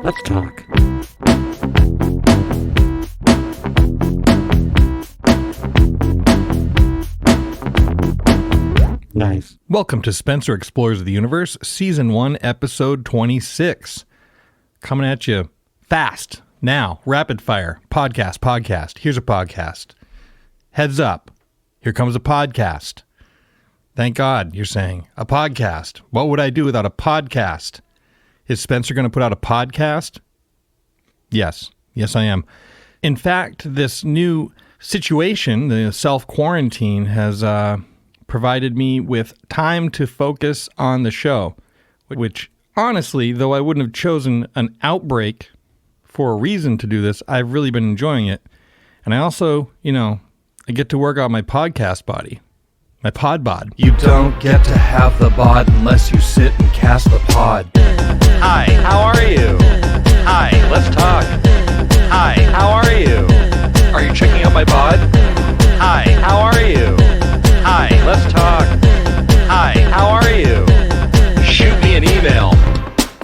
Let's talk. Nice. Welcome to Spencer Explores the Universe, Season 1, Episode 26. Coming at you fast, now, rapid fire, podcast. Here's a podcast. Heads up, here comes a podcast. Thank God, you're saying. A podcast. What would I do without a podcast? Is Spencer going to put out a podcast? Yes, I am. In fact, this new situation, the self-quarantine, has provided me with time to focus on the show, which honestly, though I wouldn't have chosen an outbreak for a reason to do this, I've really been enjoying it. And I also, I get to work out my podcast body, my pod bod. You don't get to have the bod unless you sit and cast the pod. Hi, how are you? Hi, let's talk. Hi, how are you? Are you checking out my bod? Hi, how are you? Hi, let's talk. Hi, how are you? Shoot me an email.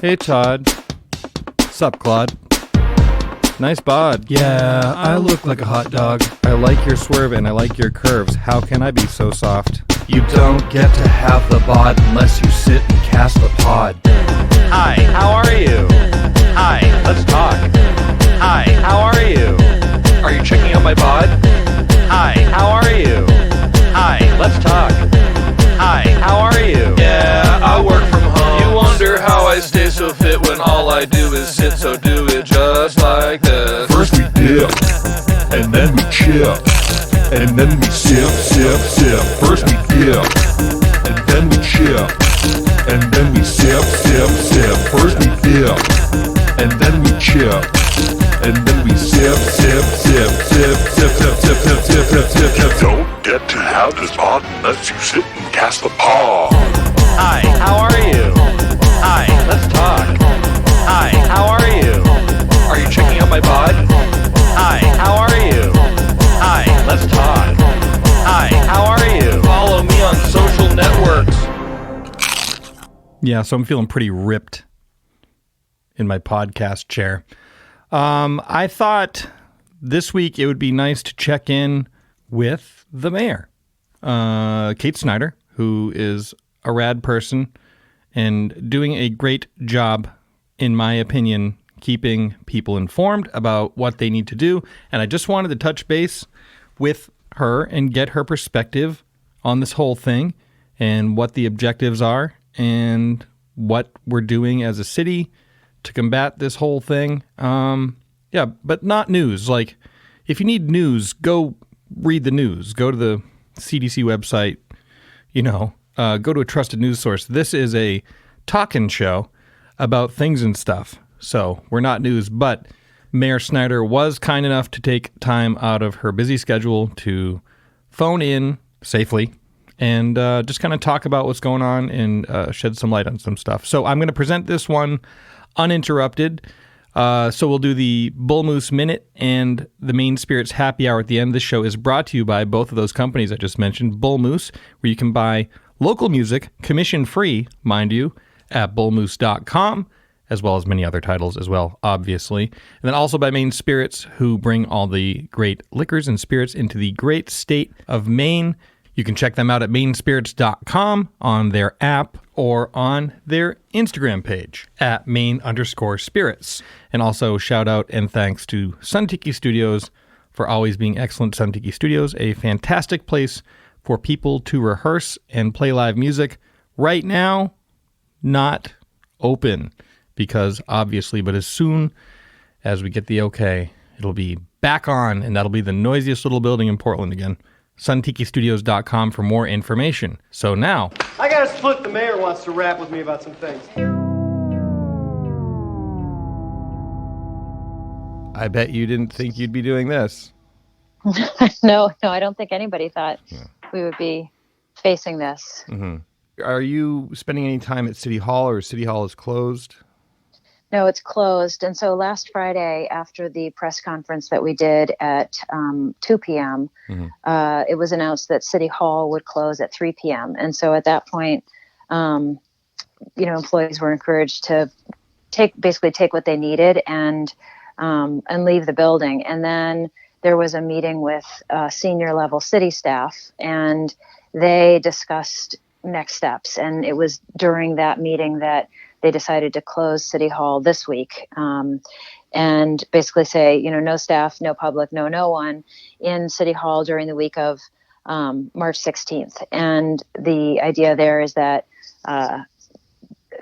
Hey, Todd. Sup, Claude? Nice bod. Yeah, I look like a hot dog. I like your swerve and I like your curves. How can I be so soft? You don't get to have the bod unless you sit and cast the pod. Hi, how are you? Hi, let's talk. Hi, how are you? Are you checking out my bod? Hi, how are you? Hi, let's talk. Hi, how are you? Yeah, I work from home. You wonder how I stay so fit when all I do is sit, so do it just like this. First we dip, and then we chip, and then we sip. First we dip, and then we chip, and then we sip. First we dip, and then we chip, and then we sip. Don't get to have this pod unless you sit and cast the pod. Hi, how are you? Hi, let's talk. Hi, how are you? Are you checking out my bod? Hi, how are you? Hi, let's talk. Hi, how are you? Follow me on social networks. Yeah, so I'm feeling pretty ripped in my podcast chair. I thought this week it would be nice to check in with the mayor, Kate Snyder, who is a rad person and doing a great job, in my opinion, keeping people informed about what they need to do. And I just wanted to touch base with her and get her perspective on this whole thing and what the objectives are and what we're doing as a city to combat this whole thing. Yeah, but not news. Like, if you need news, go read the news. Go to the CDC website, go to a trusted news source. This is a talking show about things and stuff. So we're not news, but Mayor Snyder was kind enough to take time out of her busy schedule to phone in safely and just kind of talk about what's going on and shed some light on some stuff. So I'm going to present this one uninterrupted. So we'll do the Bull Moose Minute and the Main Spirits Happy Hour at the end. This show is brought to you by both of those companies I just mentioned. Bull Moose, where you can buy local music, commission-free, mind you, at bullmoose.com, as well as many other titles as well, obviously. And then also by Main Spirits, who bring all the great liquors and spirits into the great state of Maine. You can check them out at mainspirits.com on their app or on their Instagram page at main_spirits. And also shout out and thanks to Sun Tiki Studios for always being excellent. Sun Tiki Studios, a fantastic place for people to rehearse and play live music. Right now, not open because obviously, but as soon as we get the okay, it'll be back on, and that'll be the noisiest little building in Portland again. SunTikiStudios.com for more information. So now, I got a split. The mayor wants to rap with me about some things. I bet you didn't think you'd be doing this. No, I don't think anybody thought we would be facing this. Mm-hmm. Are you spending any time at City Hall, or City Hall is closed? No, it's closed. And so last Friday, after the press conference that we did at 2 p.m., it was announced that City Hall would close at 3 p.m. And so at that point, employees were encouraged to take what they needed and leave the building. And then there was a meeting with senior level city staff, and they discussed next steps. And it was during that meeting that they decided to close City Hall this week, and basically say, no staff, no public, no one in City Hall during the week of March 16th. And the idea there is that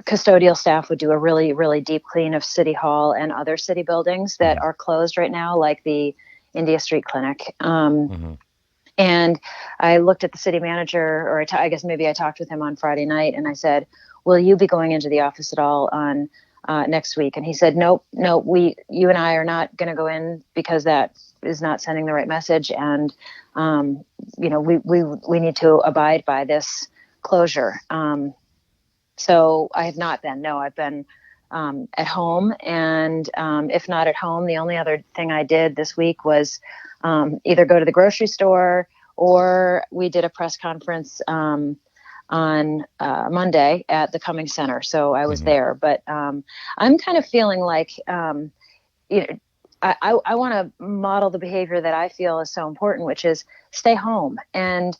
custodial staff would do a really, really deep clean of City Hall and other city buildings that are closed right now, like the India Street Clinic. And I looked at the city manager, or I guess maybe I talked with him on Friday night, and I said, will you be going into the office at all on next week? And he said, nope, you and I are not going to go in because that is not sending the right message. And, we need to abide by this closure. So I have not been. No, I've been at home. And if not at home, the only other thing I did this week was either go to the grocery store, or we did a press conference on Monday at the Cummings Center. So I was there. But I'm kind of feeling like, I want to model the behavior that I feel is so important, which is stay home. And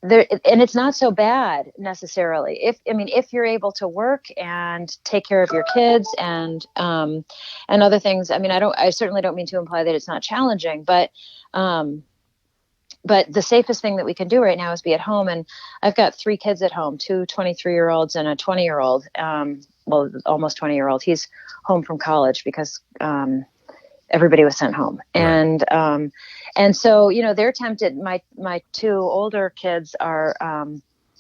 it's not so bad necessarily. If you're able to work and take care of your kids and other things, I certainly don't mean to imply that it's not challenging, but the safest thing that we can do right now is be at home. And I've got 3 kids at home, 2 23-year-olds and a 20-year-old, almost 20-year-old. He's home from college because, everybody was sent home. Right. And so, they're tempted. My 2 older kids are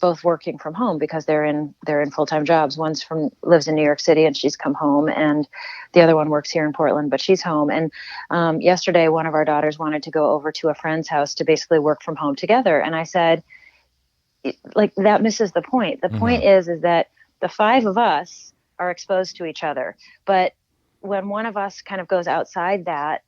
both working from home because they're in full-time jobs. One's lives in New York City, and she's come home, and the other one works here in Portland, but she's home. And yesterday, one of our daughters wanted to go over to a friend's house to basically work from home together. And I said, that misses the point. The point is that the 5 of us are exposed to each other, but when one of us kind of goes outside that,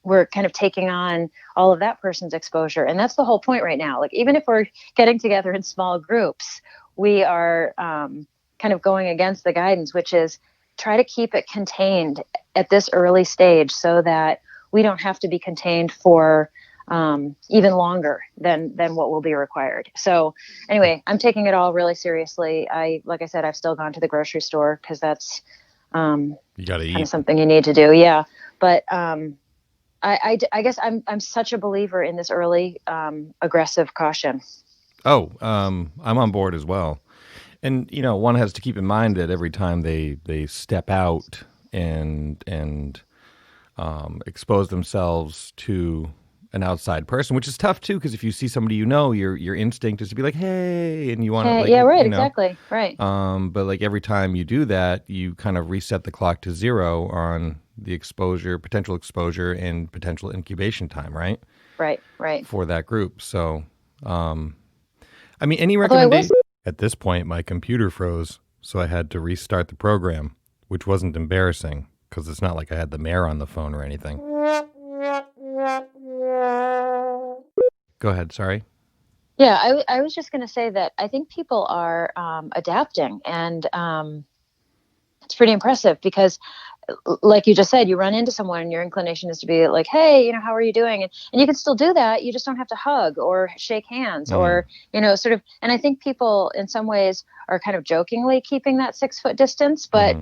we're kind of taking on all of that person's exposure. And that's the whole point right now. Even if we're getting together in small groups, we are kind of going against the guidance, which is try to keep it contained at this early stage so that we don't have to be contained for even longer than what will be required. So anyway, I'm taking it all really seriously. Like I said, I've still gone to the grocery store because that's you got to eat. Kind of something you need to do. Yeah. But I guess I'm such a believer in this early aggressive caution. Oh, I'm on board as well. And, one has to keep in mind that every time they step out and expose themselves to an outside person, which is tough too, because if you see somebody your instinct is to be like, hey, and you want to exactly, right. But every time you do that, you kind of reset the clock to 0 on the potential exposure and potential incubation time, right? Right. For that group. So, any recommendation? At this point, my computer froze, so I had to restart the program, which wasn't embarrassing because it's not like I had the mayor on the phone or anything. Go ahead. Sorry. Yeah, I was just going to say that I think people are adapting, and it's pretty impressive because, like you just said, you run into someone and your inclination is to be like, hey, how are you doing? And you can still do that. You just don't have to hug or shake hands or, sort of. And I think people in some ways are kind of jokingly keeping that 6-foot distance, but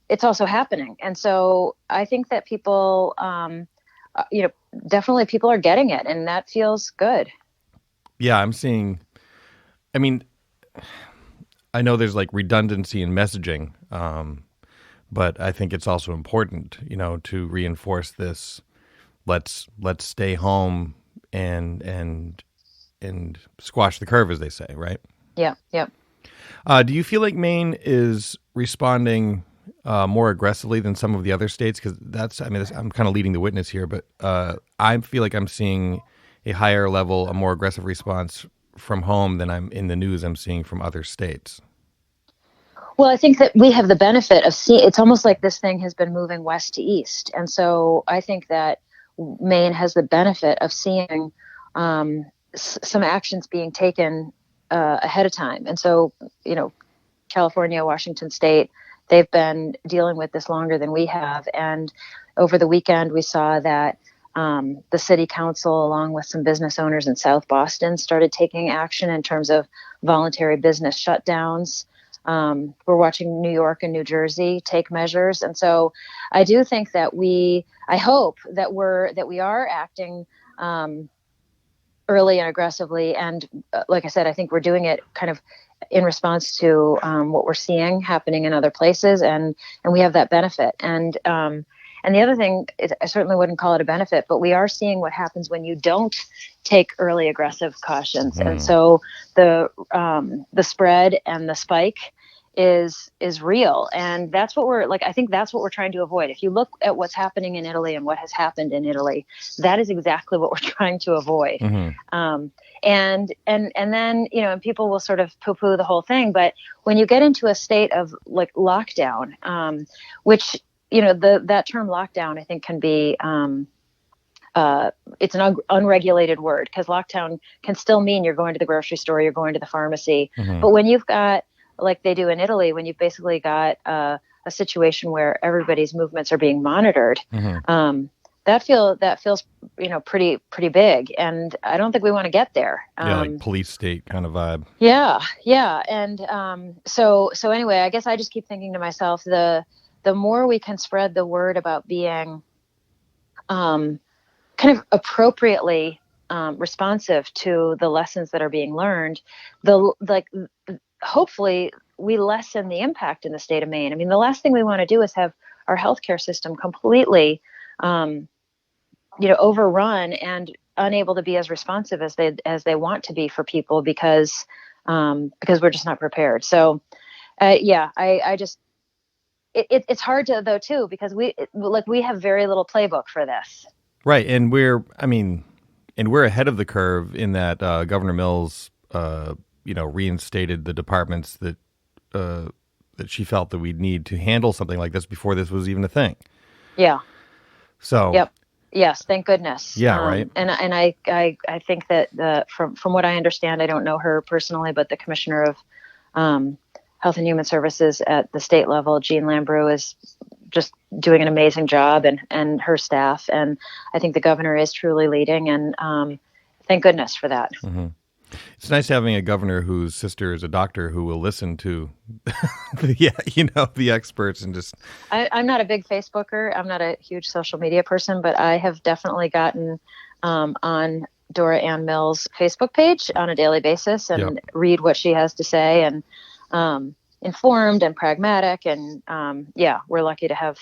it's also happening. And so I think that people, definitely people are getting it, and that feels good. Yeah, I'm seeing, I know there's redundancy in messaging, but I think it's also important, to reinforce this. Let's stay home and squash the curve, as they say, right? Yeah. Do you feel like Maine is responding more aggressively than some of the other states? Because I'm kind of leading the witness here, but I feel like I'm seeing a higher level, a more aggressive response from home than I'm in the news I'm seeing from other states. Well, I think that we have the benefit of seeing, it's almost like this thing has been moving west to east. And so I think that Maine has the benefit of seeing some actions being taken ahead of time. And so, California, Washington State, they've been dealing with this longer than we have. And over the weekend, we saw that the city council, along with some business owners in South Boston, started taking action in terms of voluntary business shutdowns. We're watching New York and New Jersey take measures. And so I do think that I hope that we are acting early and aggressively. And like I said, I think we're doing it kind of in response to what we're seeing happening in other places. And we have that benefit. And the other thing is, I certainly wouldn't call it a benefit, but we are seeing what happens when you don't take early aggressive cautions. And so the spread and the spike is real. And that's what I think that's what we're trying to avoid. If you look at what's happening in Italy and what has happened in Italy, that is exactly what we're trying to avoid. And then, and people will sort of poo-poo the whole thing. But when you get into a state of like lockdown, which, that term lockdown, I think can be, it's an unregulated word, because lockdown can still mean you're going to the grocery store, you're going to the pharmacy. But when you've got, like they do in Italy, when you've basically got a situation where everybody's movements are being monitored, that feels pretty big, and I don't think we want to get there. Like police state kind of vibe. Yeah, and so anyway, I guess I just keep thinking to myself, the more we can spread the word about being kind of appropriately responsive to the lessons that are being learned, hopefully we lessen the impact in the state of Maine. I mean, the last thing we want to do is have our healthcare system completely, overrun and unable to be as responsive as they want to be for people because we're just not prepared. So, I just, it's hard to though too, because we have very little playbook for this. Right, and we're ahead of the curve in that Governor Mills, reinstated the departments that she felt that we'd need to handle something like this before this was even a thing. Yeah. So. Yep. Yes, thank goodness. Yeah, right. And I think that from what I understand, I don't know her personally, but the commissioner of Health and Human Services at the state level, Jean Lambrou, is just doing an amazing job, and her staff. And I think the governor is truly leading, and thank goodness for that. It's nice having a governor whose sister is a doctor who will listen to, the experts and just. I'm not a big Facebooker. I'm not a huge social media person, but I have definitely gotten on Dora Ann Mills' Facebook page on a daily basis and read what she has to say, and informed and pragmatic. And we're lucky to have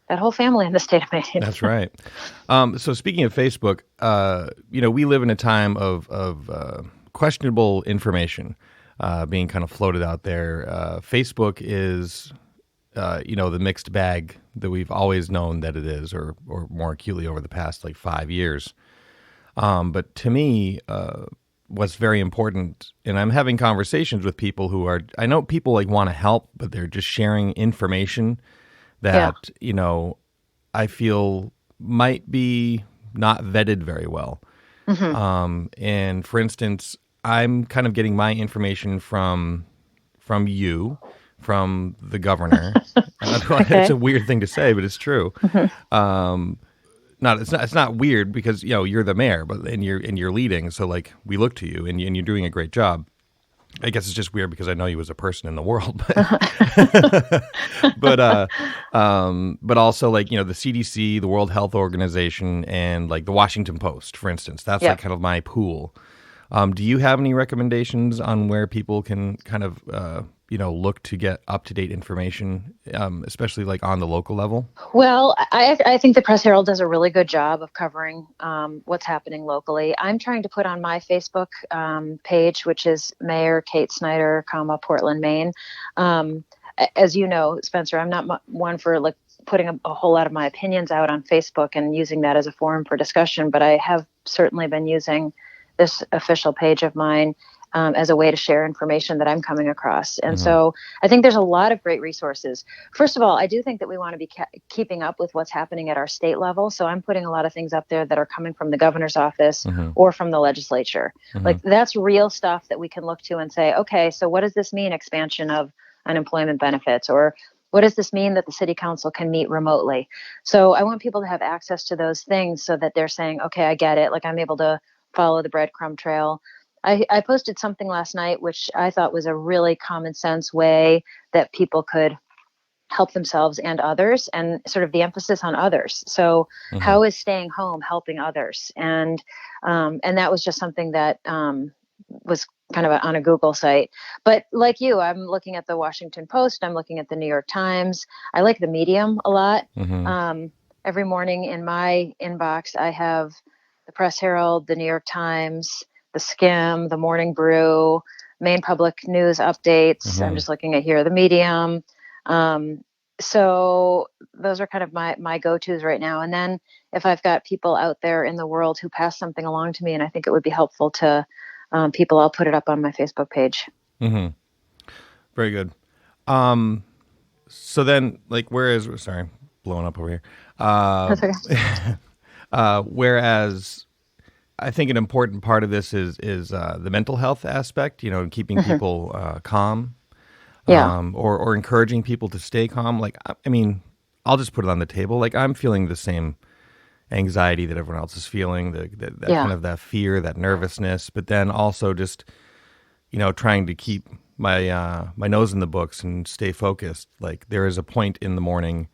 that whole family in the state of Maine. That's right. So speaking of Facebook, we live in a time of questionable information being kind of floated out there. Facebook is, the mixed bag that we've always known that it is, or more acutely over the past 5 years. But to me, what's very important, and I'm having conversations with people I know people want to help, but they're just sharing information that, I feel might be not vetted very well. And for instance, I'm kind of getting my information from you, from the governor. Okay. It's a weird thing to say, but it's true. It's not weird because you're the mayor, but and you're leading, so we look to you and you're doing a great job. I guess it's just weird because I know you as a person in the world, but also the CDC, the World Health Organization, and the Washington Post, for instance. That's kind of my pool. Do you have any recommendations on where people can kind of look to get up-to-date information, especially on the local level? Well, I think the Press Herald does a really good job of covering what's happening locally. I'm trying to put on my Facebook page, which is Mayor Kate Snyder, Portland, Maine. As you know, Spencer, I'm not one for putting a whole lot of my opinions out on Facebook and using that as a forum for discussion, but I have certainly been using this official page of mine as a way to share information that I'm coming across. And so I think there's a lot of great resources. First of all, I do think that we want to be keeping up with what's happening at our state level. So I'm putting a lot of things up there that are coming from the governor's office or from the legislature. That's real stuff that we can look to and say, okay, so what does this mean? Expansion of unemployment benefits, or what does this mean that the city council can meet remotely? So I want people to have access to those things so that they're saying, okay, I get it. Like I'm able to follow the breadcrumb trail. I posted something last night, which I thought was a really common sense way that people could help themselves and others, and sort of the emphasis on others. So how is staying home helping others? And that was just something that was kind of on a Google site. But like you, I'm looking at the Washington Post. I'm looking at the New York Times. I like the Medium a lot. Every morning in my inbox, I have the Press Herald, the New York Times, the Skim, the Morning Brew, main public news updates. I'm just looking at here, the Medium. So those are kind of my go-tos right now. And then if I've got people out there in the world who pass something along to me and I think it would be helpful to people, I'll put it up on my Facebook page. Very good. So then, like, sorry, blowing up over here. That's okay. Whereas I think an important part of this is the mental health aspect, you know, keeping people calm. Or encouraging people to stay calm. Like, I mean, I'll just put it on the table. Like, I'm feeling the same anxiety that everyone else is feeling, that kind of that fear, that nervousness, but then also just, you know, trying to keep my my nose in the books and stay focused. Like, there is a point in the morning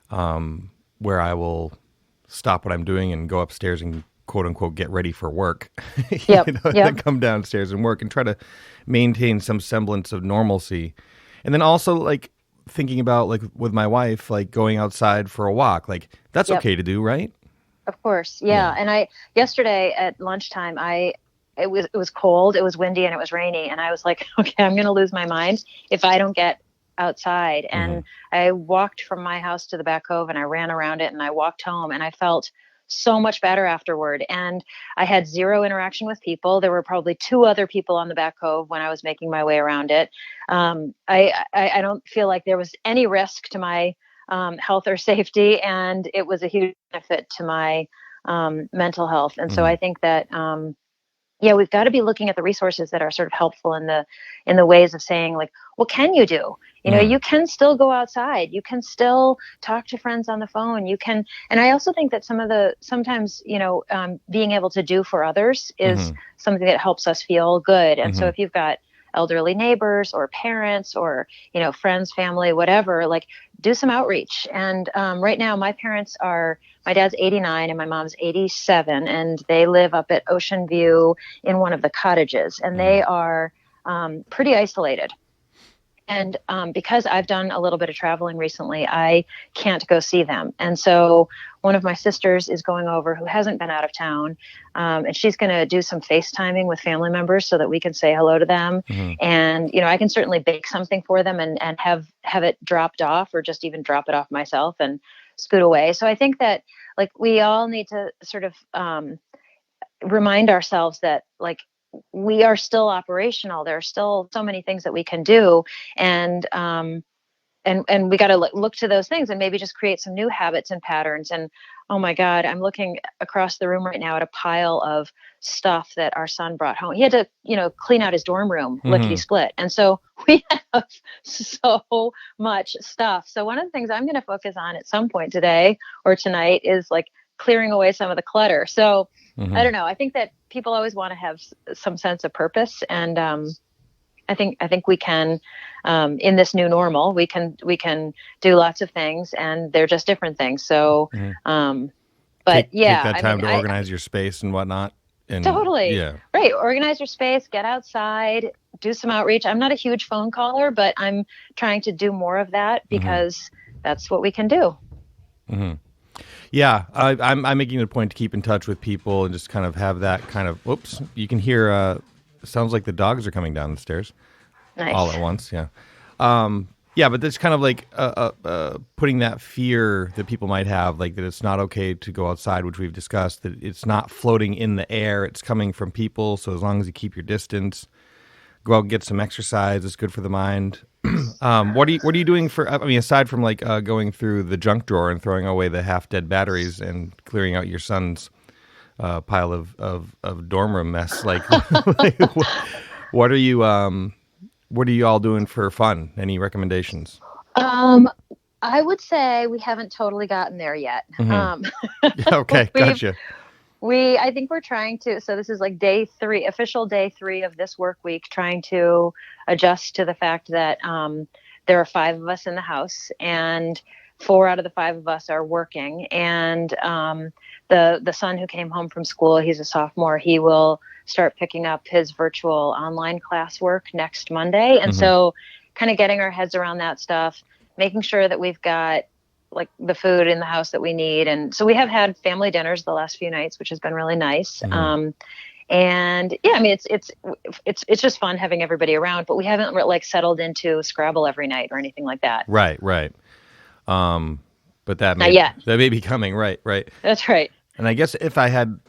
where I will stop what I'm doing and go upstairs and quote unquote get ready for work. Then come downstairs and work and try to maintain some semblance of normalcy. And then also, like, thinking about, like, with my wife, like going outside for a walk, like that's okay to do, right? Of course. Yeah. And yesterday at lunchtime, it was cold, it was windy, and it was rainy. And I was like, okay, I'm going to lose my mind if I don't get outside. And I walked from my house to the back cove and I ran around it and I walked home and I felt so much better afterward. And I had zero interaction with people. There were probably 2 other people on the back cove when I was making my way around it. I don't feel like there was any risk to my health or safety, and it was a huge benefit to my mental health. And so I think that we've got to be looking at the resources that are sort of helpful in the ways of saying, like, what can you do? You know, you can still go outside. You can still talk to friends on the phone. You can, and I also think that sometimes, you know, being able to do for others is something that helps us feel good. And so if you've got elderly neighbors or parents or, you know, friends, family, whatever, like, do some outreach. And right now, my dad's 89 and my mom's 87, and they live up at Ocean View in one of the cottages, and they are pretty isolated. And because I've done a little bit of traveling recently, I can't go see them. And so one of my sisters is going over who hasn't been out of town, and she's going to do some FaceTiming with family members so that we can say hello to them. And, you know, I can certainly bake something for them and have it dropped off, or just even drop it off myself and scoot away. So I think that, like, we all need to sort of remind ourselves that, like, we are still operational. There are still so many things that we can do. And we got to look to those things and maybe just create some new habits and patterns. And oh my God, I'm looking across the room right now at a pile of stuff that our son brought home. He had to, you know, clean out his dorm room, lickety split. And so we have so much stuff. So one of the things I'm going to focus on at some point today or tonight is, like, clearing away some of the clutter. So I don't know. I think that people always want to have some sense of purpose. And I think we can, in this new normal, we can do lots of things, and they're just different things. So, take that time to organize your space and whatnot. And, totally. Yeah. Right. Organize your space, get outside, do some outreach. I'm not a huge phone caller, but I'm trying to do more of that because that's what we can do. Yeah, I'm making it a point to keep in touch with people and just kind of have that kind of, whoops, you can hear, sounds like the dogs are coming down the stairs. Nice. All at once, yeah. But that's kind of like putting that fear that people might have, like that it's not okay to go outside, which we've discussed, that it's not floating in the air, it's coming from people, so as long as you keep your distance, go out and get some exercise, it's good for the mind. What are you doing for, I mean, aside from, like, going through the junk drawer and throwing away the half-dead batteries and clearing out your son's pile of dorm room mess, like, what are you all doing for fun? Any recommendations? I would say we haven't totally gotten there yet. Okay, gotcha. I think we're trying to, so this is like official day 3 of this work week, trying to adjust to the fact that there are 5 of us in the house, and 4 out of the 5 of us are working. And the son who came home from school, he's a sophomore, he will start picking up his virtual online classwork next Monday. And so kind of getting our heads around that stuff, making sure that we've got like the food in the house that we need. And so we have had family dinners the last few nights, which has been really nice. And yeah, I mean, it's just fun having everybody around, but we haven't like settled into Scrabble every night or anything like that. Right. But that Not yet. may be coming. Right. That's right. And I guess if I had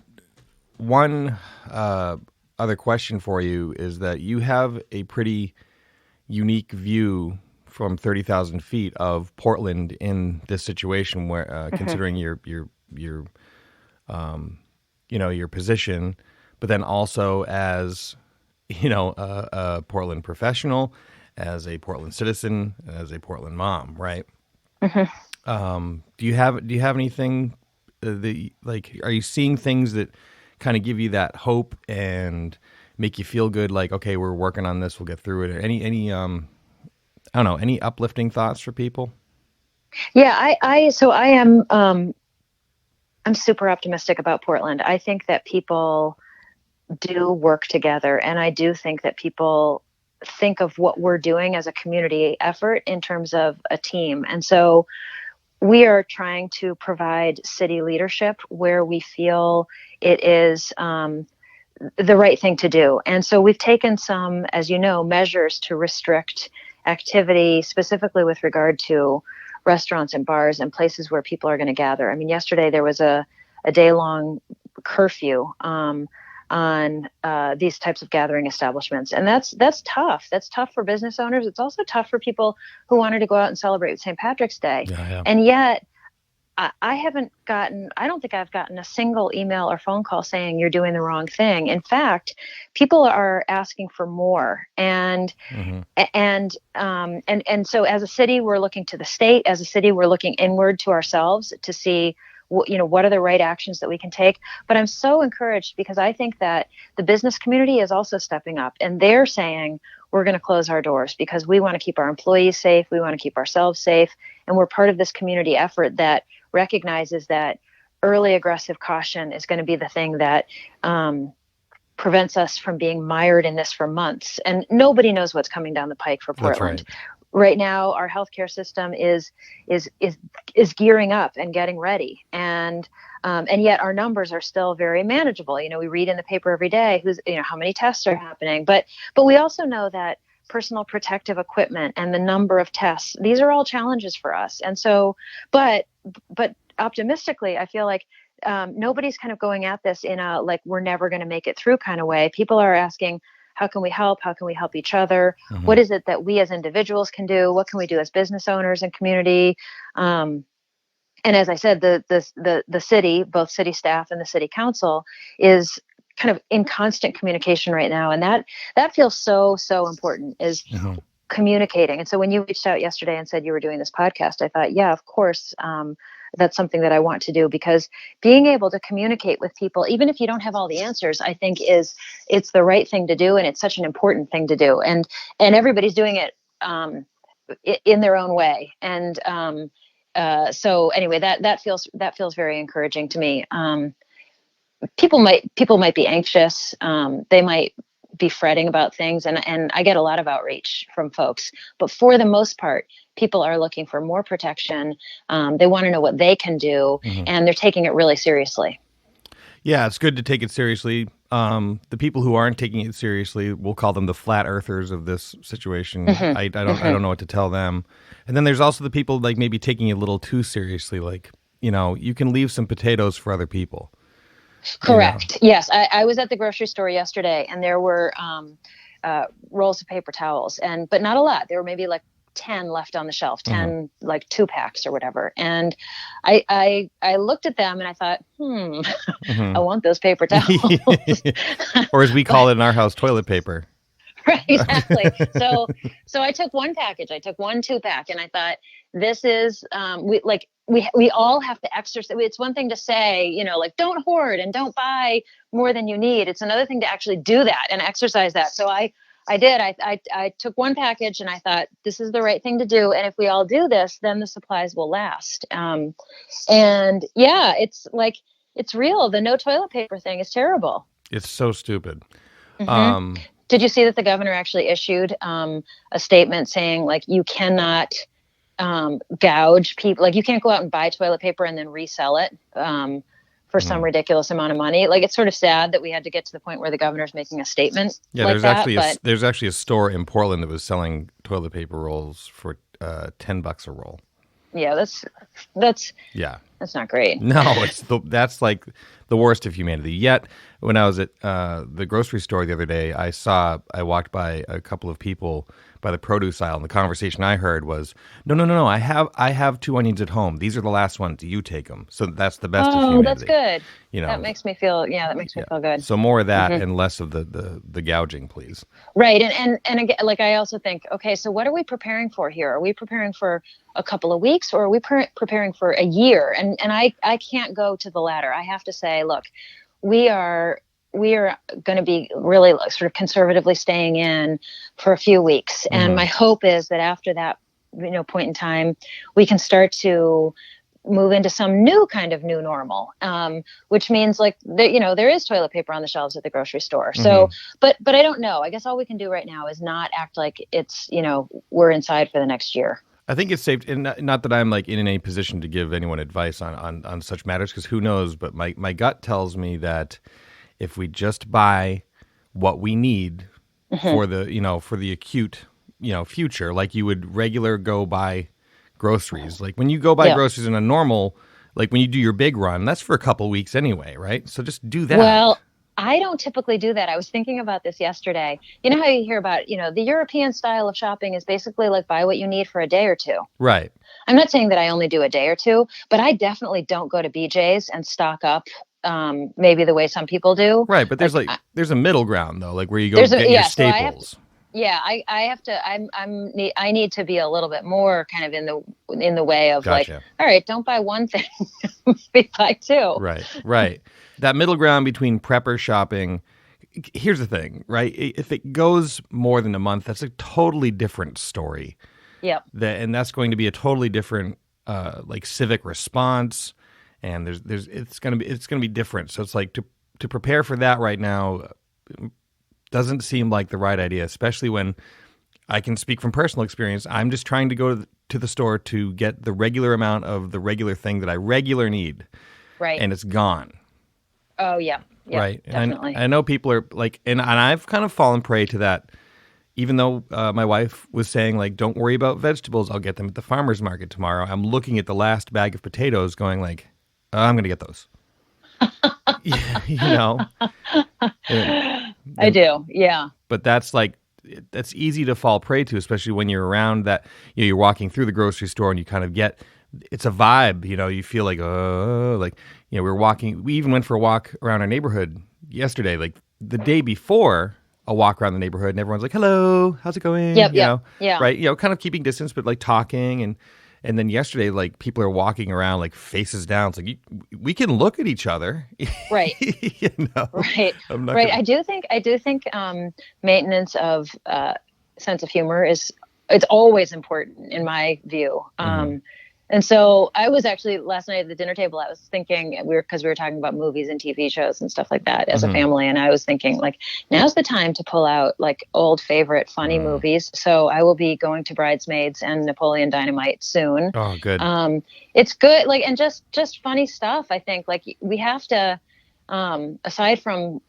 one other question for you, is that you have a pretty unique view from 30,000 feet of Portland in this situation, where considering your your position, but then also as a Portland professional, as a Portland citizen, as a Portland mom, right? Do you have anything are you seeing things that kind of give you that hope and make you feel good, like, okay, we're working on this, we'll get through it? Or any I don't know, any uplifting thoughts for people? Yeah, I am I'm super optimistic about Portland. I think that people do work together, and I do think that people think of what we're doing as a community effort in terms of a team. And so we are trying to provide city leadership where we feel it is the right thing to do. And so we've taken some, as you know, measures to restrict activity, specifically with regard to restaurants and bars and places where people are going to gather. I mean, yesterday there was a day-long curfew on these types of gathering establishments. And that's tough. That's tough for business owners. It's also tough for people who wanted to go out and celebrate St. Patrick's Day. Yeah. And yet I don't think I've gotten a single email or phone call saying you're doing the wrong thing. In fact, people are asking for more. And so as a city, we're looking to the state. As a city, we're looking inward to ourselves to see what are the right actions that we can take. But I'm so encouraged because I think that the business community is also stepping up, and they're saying we're going to close our doors because we want to keep our employees safe. We want to keep ourselves safe. And we're part of this community effort that recognizes that early aggressive caution is going to be the thing that prevents us from being mired in this for months. And nobody knows what's coming down the pike for Portland. That's right. Right now, our healthcare system is gearing up and getting ready, and yet our numbers are still very manageable. We read in the paper every day how many tests are happening, but we also know that personal protective equipment and the number of tests, these are all challenges for us. And so, but optimistically, I feel like nobody's kind of going at this in a like we're never going to make it through kind of way. People are asking, how can we help? How can we help each other? What is it that we as individuals can do? What can we do as business owners and community? And as I said, the city, both city staff and the city council, is kind of in constant communication right now. And that feels so important, is communicating. And so when you reached out yesterday and said you were doing this podcast, I thought, yeah, of course, that's something that I want to do, because being able to communicate with people, even if you don't have all the answers, I think it's the right thing to do. And it's such an important thing to do. And everybody's doing it in their own way. And so anyway, that feels very encouraging to me. People might be anxious. They might be fretting about things. And I get a lot of outreach from folks, but for the most part, people are looking for more protection. They want to know what they can do, and they're taking it really seriously. Yeah, it's good to take it seriously. The people who aren't taking it seriously, we'll call them the flat earthers of this situation. I don't know what to tell them. And then there's also the people like maybe taking it a little too seriously. Like, you can leave some potatoes for other people. Correct. Yes. I was at the grocery store yesterday, and there were rolls of paper towels, but not a lot. There were maybe like 10 left on the shelf, 10 like 2-packs or whatever. And I looked at them and I thought, I want those paper towels. Or as we call it in our house, toilet paper. Right, exactly. So I took one package. I took one 2-pack, and I thought, this is we all have to exercise. It's one thing to say, like, don't hoard and don't buy more than you need. It's another thing to actually do that and exercise that. So I did. I took one package, and I thought, this is the right thing to do. And if we all do this, then the supplies will last. And yeah, it's real. The no toilet paper thing is terrible. It's so stupid. Mm-hmm. Did you see that the governor actually issued a statement saying, like, you cannot gouge people, like, you can't go out and buy toilet paper and then resell it for some ridiculous amount of money. Like, it's sort of sad that we had to get to the point where the governor's making a statement. Yeah, like there's actually a store in Portland that was selling toilet paper rolls for $10 a roll. Yeah, that's not great. No, that's like the worst of humanity. Yet, when I was at the grocery store the other day, I walked by a couple of people by the produce aisle, and the conversation I heard was, no, I have 2 onions at home. These are the last ones. You take them. So that's the best of humanity. Oh, that's good. That makes me feel good. So more of that and less of the gouging, please. Right. And again, like, I also think, okay, so what are we preparing for here? Are we preparing for a couple of weeks, or are we preparing for a year? And I can't go to the latter. I have to say, look, we are going to be really sort of conservatively staying in for a few weeks. And my hope is that after that, point in time, we can start to move into some new kind of new normal, which means, like, there is toilet paper on the shelves at the grocery store. So, but I don't know. I guess all we can do right now is not act like it's, we're inside for the next year. I think it's safe, and not that I'm like in any position to give anyone advice on such matters, because who knows, but my gut tells me that if we just buy what we need for the acute, future, like you would regular go buy groceries. Like when you go buy groceries in a normal, like when you do your big run, that's for a couple weeks anyway, right? So just do that. Well, I don't typically do that. I was thinking about this yesterday. You know how you hear about, the European style of shopping is basically like buy what you need for a day or two. Right. I'm not saying that I only do a day or two, but I definitely don't go to BJ's and stock up maybe the way some people do. Right, but there's a middle ground though, like where you go get your staples. I need to be a little bit more kind of in the way of Gotcha. Like, all right, don't buy one thing, maybe buy 2. Right. That middle ground between prepper shopping. Here's the thing, right? If it goes more than a month, that's a totally different story. Yep. And that's going to be a totally different like civic response, and it's going to be different. So it's like to prepare for that right now doesn't seem like the right idea, especially when I can speak from personal experience. I'm just trying to go to the store to get the regular amount of the regular thing that I regular need. Right. And it's gone. Oh, yeah. Right. Definitely. And I know people are like, and I've kind of fallen prey to that, even though my wife was saying, like, don't worry about vegetables. I'll get them at the farmer's market tomorrow. I'm looking at the last bag of potatoes going like, I'm going to get those. I do. Yeah. But that's easy to fall prey to, especially when you're around that, you're walking through the grocery store and you kind of get, it's a vibe, you feel like, we even went for a walk around our neighborhood yesterday, like the day before a walk around the neighborhood, and everyone's like, hello, how's it going? Yeah. Right. Kind of keeping distance, but like talking. And then yesterday, like people are walking around like faces down. It's like, we can look at each other. Right. Right. Right. I do think maintenance of sense of humor it's always important in my view. And so I was actually last night at the dinner table, I was thinking because we were talking about movies and TV shows and stuff like that as a family. And I was thinking, like, now's the time to pull out like old favorite funny movies. So I will be going to Bridesmaids and Napoleon Dynamite soon. Oh, good. It's good. Like, and just funny stuff. I think like we have to, aside from,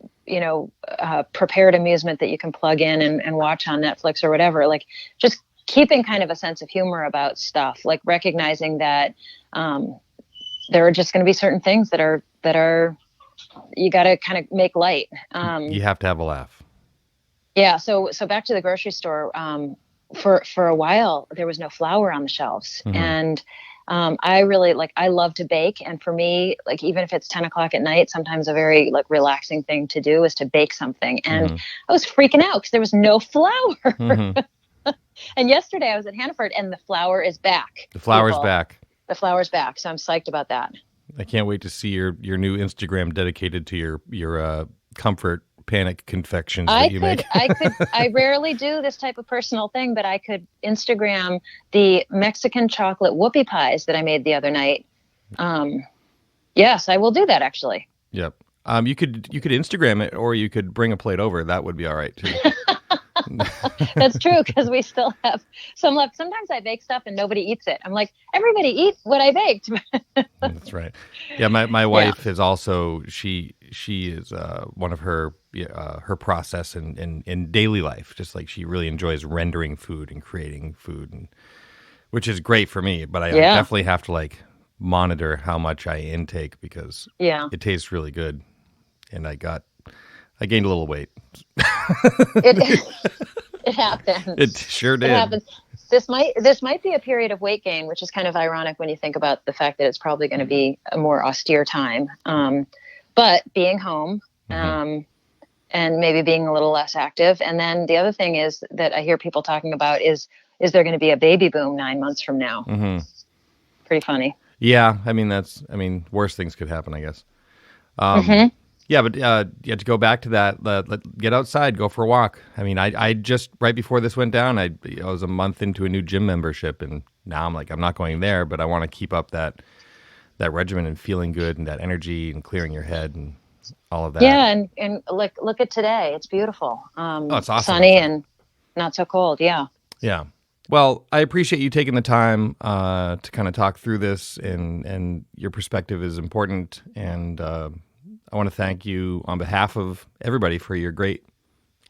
prepared amusement that you can plug in and watch on Netflix or whatever, like just keeping kind of a sense of humor about stuff, like recognizing that there are just going to be certain things that are you got to kind of make light. You have to have a laugh. Yeah. So back to the grocery store. For a while there was no flour on the shelves, and I really I love to bake. And for me, like, even if it's 10 o'clock at night, sometimes a very like relaxing thing to do is to bake something. And I was freaking out because there was no flour. And yesterday I was at Hannaford and the flour is back. The flour's back. The flour's back. So I'm psyched about that. I can't wait to see your new Instagram dedicated to your comfort panic confections that you make. I rarely do this type of personal thing, but I could Instagram the Mexican chocolate whoopie pies that I made the other night. Yes, I will do that actually. Yep. You could Instagram it, or you could bring a plate over. That would be all right too. That's true, because we still have some left. Sometimes I bake stuff and nobody eats it. I'm like, everybody eat what I baked. That's right. Yeah, my wife is also she is one of her process in daily life. Just like she really enjoys rendering food and creating food, and which is great for me. But I definitely have to like monitor how much I intake because it tastes really good, and I gained a little weight. It happens. It sure did. It happens. This might be a period of weight gain, which is kind of ironic when you think about the fact that it's probably going to be a more austere time. But being home and maybe being a little less active. And then the other thing is that I hear people talking about is there going to be a baby boom 9 months from now? Pretty funny. Yeah, worse things could happen, I guess. Yeah, but to go back to that, get outside, go for a walk. I mean, I just, right before this went down, I was a month into a new gym membership, and now I'm like, I'm not going there, but I want to keep up that regimen and feeling good and that energy and clearing your head and all of that. Yeah, and look at today. It's beautiful. It's awesome. Sunny and not so cold, yeah. Yeah. Well, I appreciate you taking the time to kind of talk through this, and your perspective is important, and I want to thank you on behalf of everybody for your great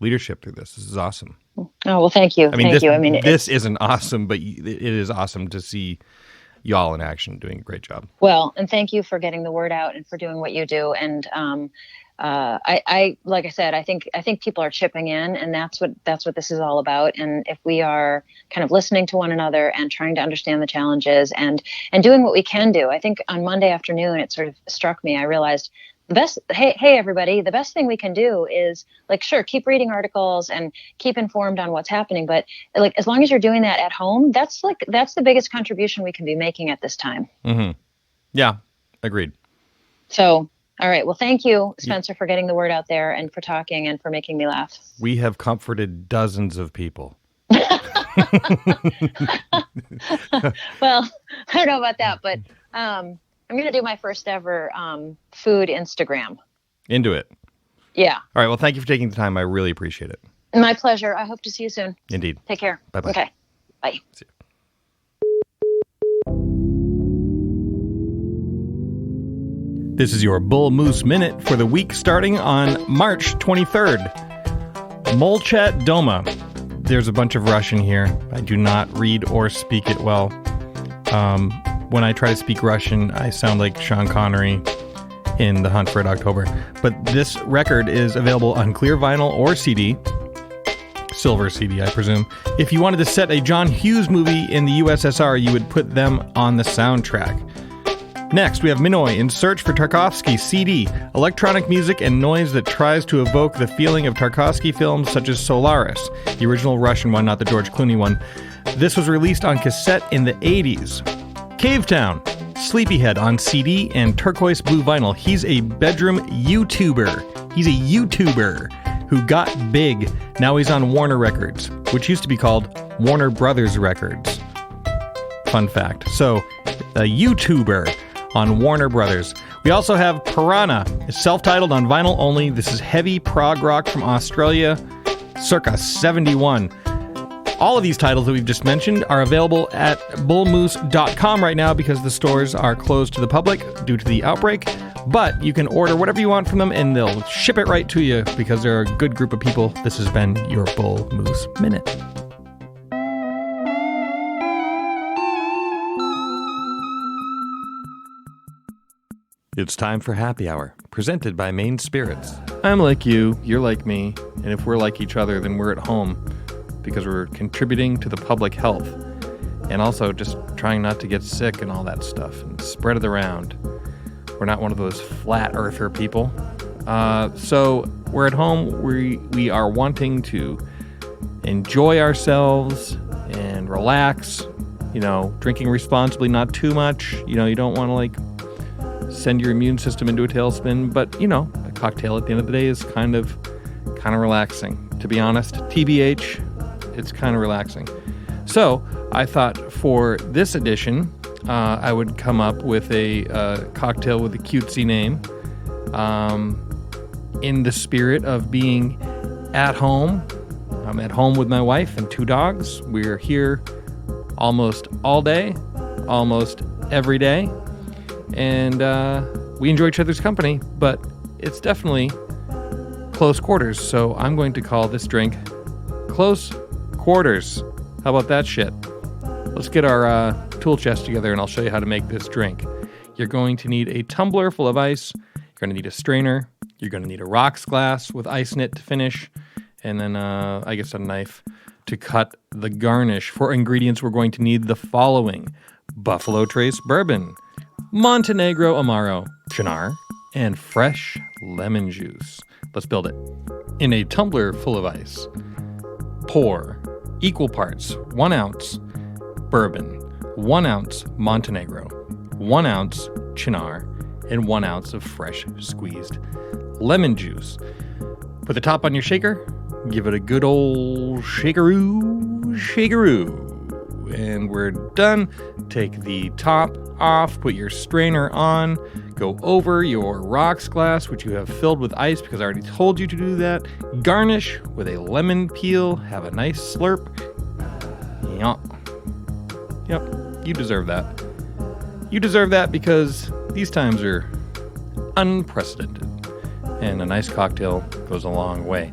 leadership through this. This is awesome. Oh, well, thank you. Thank you. I mean, this isn't awesome, but it is awesome to see y'all in action doing a great job. Well, and thank you for getting the word out and for doing what you do. And I like I said, I think people are chipping in, and that's what this is all about. And if we are kind of listening to one another and trying to understand the challenges and doing what we can do, I think on Monday afternoon, it sort of struck me. I realized hey everybody, the best thing we can do is sure, keep reading articles and keep informed on what's happening, but as long as you're doing that at home, that's the biggest contribution we can be making at this time. Yeah, agreed. So all right, well, thank you, Spencer, for getting the word out there and for talking and for making me laugh. We have comforted dozens of people. Well, I don't know about that, but I'm going to do my first ever food Instagram. Into it. Yeah. All right. Well, thank you for taking the time. I really appreciate it. My pleasure. I hope to see you soon. Indeed. Take care. Bye-bye. Okay. Bye. See you. This is your Bull Moose Minute for the week starting on March 23rd. Molchat Doma. There's a bunch of Russian here. I do not read or speak it well. When I try to speak Russian, I sound like Sean Connery in The Hunt for Red October. But this record is available on clear vinyl or CD. Silver CD, I presume. If you wanted to set a John Hughes movie in the USSR, you would put them on the soundtrack. Next, we have Minoy in Search for Tarkovsky CD, electronic music and noise that tries to evoke the feeling of Tarkovsky films such as Solaris, the original Russian one, not the George Clooney one. This was released on cassette in the 80s. Cavetown, Sleepyhead on CD and turquoise blue vinyl. He's a bedroom YouTuber. He's a YouTuber who got big. Now he's on Warner Records, which used to be called Warner Brothers Records. Fun fact. So, a YouTuber on Warner Brothers. We also have Piranha. It's self-titled on vinyl only. This is heavy prog rock from Australia, circa 71. All of these titles that we've just mentioned are available at bullmoose.com right now because the stores are closed to the public due to the outbreak. But you can order whatever you want from them and they'll ship it right to you because they're a good group of people. This has been your Bull Moose Minute. It's time for Happy Hour, presented by Maine Spirits. I'm like you, you're like me, and if we're like each other, then we're at home because we're contributing to the public health. and also just trying not to get sick and all that stuff and spread it around. We're not one of those flat earther people. So we're at home. We are wanting to enjoy ourselves and relax, drinking responsibly, not too much. You don't want to like send your immune system into a tailspin, but a cocktail at the end of the day is kind of relaxing. To be honest, TBH, it's kind of relaxing. So I thought for this edition, I would come up with a cocktail with a cutesy name, in the spirit of being at home. I'm at home with my wife and 2 dogs. We're here almost all day, almost every day, and we enjoy each other's company, but it's definitely close quarters, so I'm going to call this drink Close Quarters. How about that shit? Let's get our tool chest together and I'll show you how to make this drink. You're going to need a tumbler full of ice. You're going to need a strainer. You're going to need a rocks glass with ice in it to finish. And then, I guess, a knife to cut the garnish. For ingredients, we're going to need the following: Buffalo Trace bourbon, Montenegro Amaro, Chinar, and fresh lemon juice. Let's build it. In a tumbler full of ice, pour equal parts 1 ounce bourbon, 1 ounce Montenegro, 1 ounce Chinar, and 1 ounce of fresh squeezed lemon juice. Put the top on your shaker, give it a good old shakeroo, and we're done. Take the top off, put your strainer on, go over your rocks glass, which you have filled with ice because I already told you to do that. Garnish with a lemon peel, have a nice slurp. Yep, you deserve that. You deserve that because these times are unprecedented, and a nice cocktail goes a long way.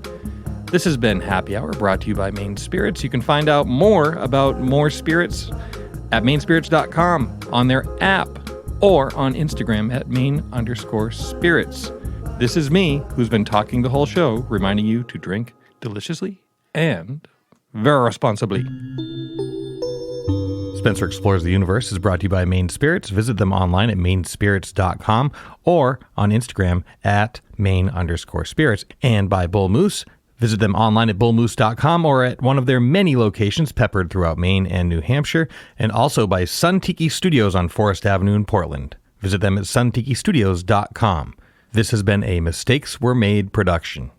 This has been Happy Hour, brought to you by Maine Spirits. You can find out more about more spirits at mainspirits.com, on their app, or on Instagram at main_spirits. This is me, who's been talking the whole show, reminding you to drink deliciously and very responsibly. Spencer Explores the Universe is brought to you by Maine Spirits. Visit them online at mainspirits.com or on Instagram at main_spirits. And by Bull Moose. Visit them online at bullmoose.com or at one of their many locations peppered throughout Maine and New Hampshire, and also by Sun Tiki Studios on Forest Avenue in Portland. Visit them at suntikistudios.com. This has been a Mistakes Were Made production.